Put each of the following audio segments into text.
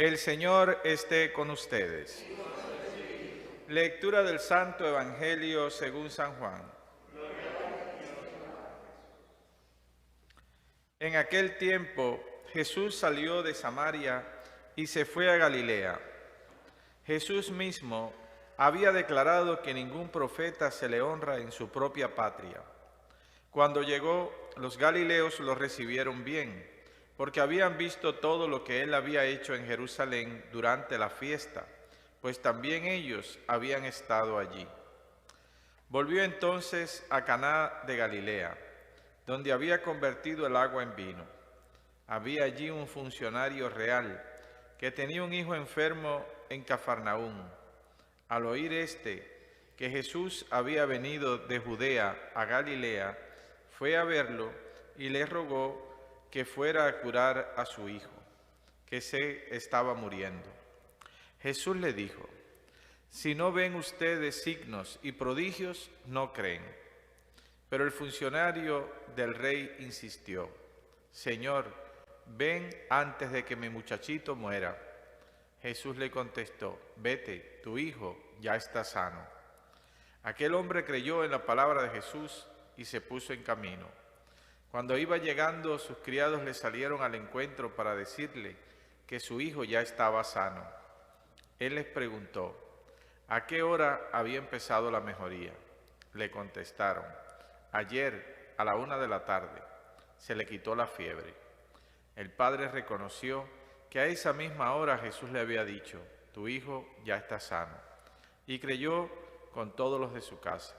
El Señor esté con ustedes. Lectura del Santo Evangelio según San Juan. En aquel tiempo Jesús salió de Samaria y se fue a Galilea. Jesús mismo había declarado que ningún profeta se le honra en su propia patria. Cuando llegó, los galileos lo recibieron bien, porque habían visto todo lo que él había hecho en Jerusalén durante la fiesta, pues también ellos habían estado allí. Volvió entonces a Caná de Galilea, donde había convertido el agua en vino. Había allí un funcionario real que tenía un hijo enfermo en Cafarnaúm. Al oír que Jesús había venido de Judea a Galilea, fue a verlo y le rogó que fuera a curar a su hijo, que se estaba muriendo. Jesús le dijo: si no ven ustedes signos y prodigios, no creen. Pero el funcionario del rey insistió: Señor, ven antes de que mi muchachito muera. Jesús le contestó: vete, tu hijo ya está sano. Aquel hombre creyó en la palabra de Jesús y se puso en camino. Cuando iba llegando, sus criados le salieron al encuentro para decirle que su hijo ya estaba sano. Él les preguntó: ¿a qué hora había empezado la mejoría? Le contestaron: ayer a la 1 de la tarde. Se le quitó la fiebre. El padre reconoció que a esa misma hora Jesús le había dicho: tu hijo ya está sano. Y creyó con todos los de su casa.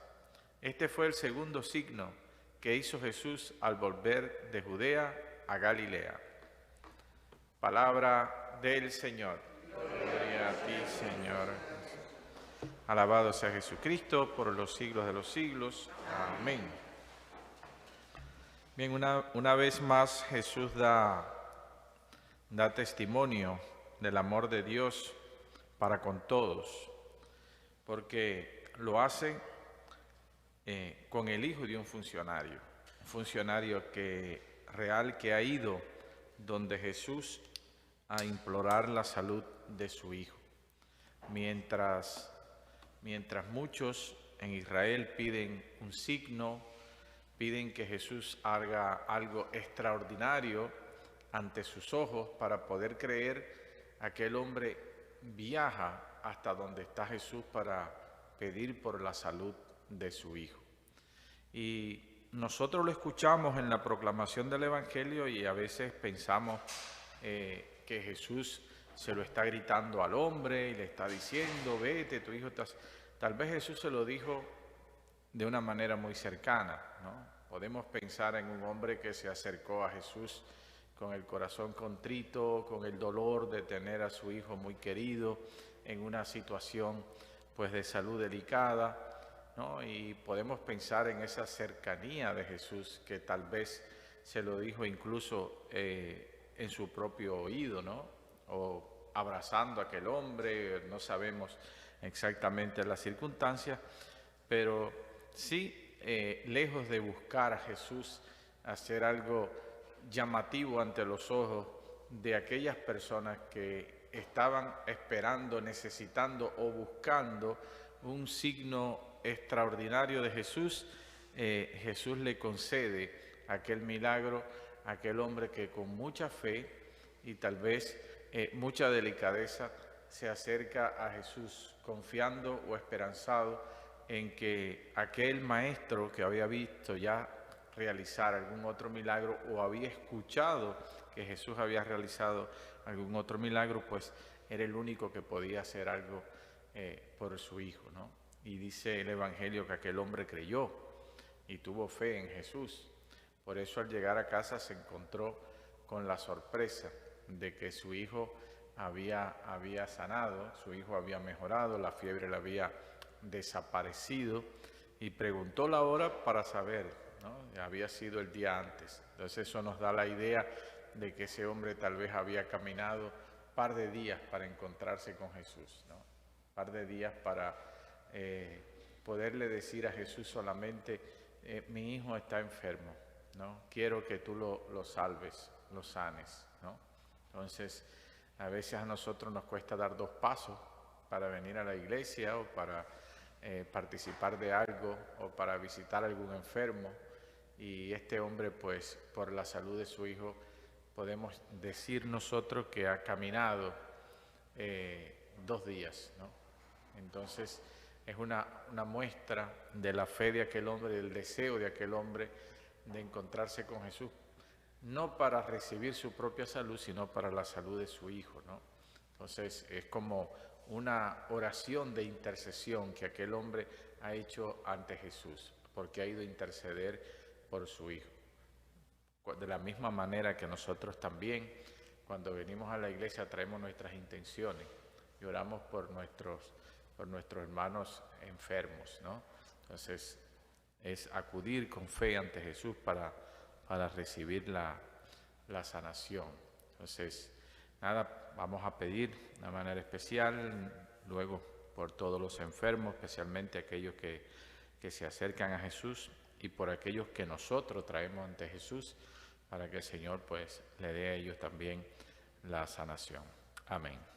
Este fue el segundo signo que hizo Jesús al volver de Judea a Galilea. Palabra del Señor. Gloria a ti, Señor. Alabado sea Jesucristo por los siglos de los siglos. Amén. Bien, una vez más Jesús da testimonio del amor de Dios para con todos, porque lo hace con el hijo de un funcionario real que ha ido donde Jesús a implorar la salud de su hijo. Mientras muchos en Israel piden un signo, piden que Jesús haga algo extraordinario ante sus ojos para poder creer, aquel hombre viaja hasta donde está Jesús para pedir por la salud de su hijo. Y nosotros lo escuchamos en la proclamación del Evangelio y a veces pensamos que Jesús se lo está gritando al hombre y le está diciendo: vete, tu hijo está... Tal vez Jesús se lo dijo de una manera muy cercana, ¿no? Podemos pensar en un hombre que se acercó a Jesús con el corazón contrito, con el dolor de tener a su hijo muy querido en una situación pues de salud delicada, ¿no? Y podemos pensar en esa cercanía de Jesús que tal vez se lo dijo incluso en su propio oído, ¿no? O abrazando a aquel hombre, no sabemos exactamente las circunstancias, pero sí, lejos de buscar a Jesús hacer algo llamativo ante los ojos de aquellas personas que estaban esperando, necesitando o buscando un signo extraordinario de Jesús, Jesús le concede aquel milagro a aquel hombre que con mucha fe y tal vez mucha delicadeza se acerca a Jesús confiando o esperanzado en que aquel maestro que había visto ya realizar algún otro milagro o había escuchado que Jesús había realizado algún otro milagro, pues era el único que podía hacer algo por su hijo, ¿no? Y dice el Evangelio que aquel hombre creyó y tuvo fe en Jesús. Por eso al llegar a casa se encontró con la sorpresa de que su hijo había sanado, su hijo había mejorado, la fiebre le había desaparecido, y preguntó la hora para saber, ¿no? Había sido el día antes. Entonces eso nos da la idea de que ese hombre tal vez había caminado un par de días para encontrarse con Jesús, ¿no? Un par de días para poderle decir a Jesús solamente: mi hijo está enfermo, ¿no? Quiero que tú lo salves, lo sanes, ¿no? Entonces A veces a nosotros nos cuesta dar 2 pasos para venir a la iglesia o para participar de algo o para visitar a algún enfermo. Y este hombre, pues, por la salud de su hijo, podemos decir nosotros que ha caminado 2 días, ¿no? Entonces, es una muestra de la fe de aquel hombre, del deseo de aquel hombre de encontrarse con Jesús, no para recibir su propia salud, sino para la salud de su hijo, ¿no? Entonces, es como una oración de intercesión que aquel hombre ha hecho ante Jesús, porque ha ido a interceder por su hijo. De la misma manera que nosotros también, cuando venimos a la iglesia, traemos nuestras intenciones y oramos por nuestros hermanos enfermos, ¿no? Entonces, es acudir con fe ante Jesús para recibir la sanación. Entonces, nada, vamos a pedir de una manera especial, luego por todos los enfermos, especialmente aquellos que se acercan a Jesús, y por aquellos que nosotros traemos ante Jesús, para que el Señor pues le dé a ellos también la sanación. Amén.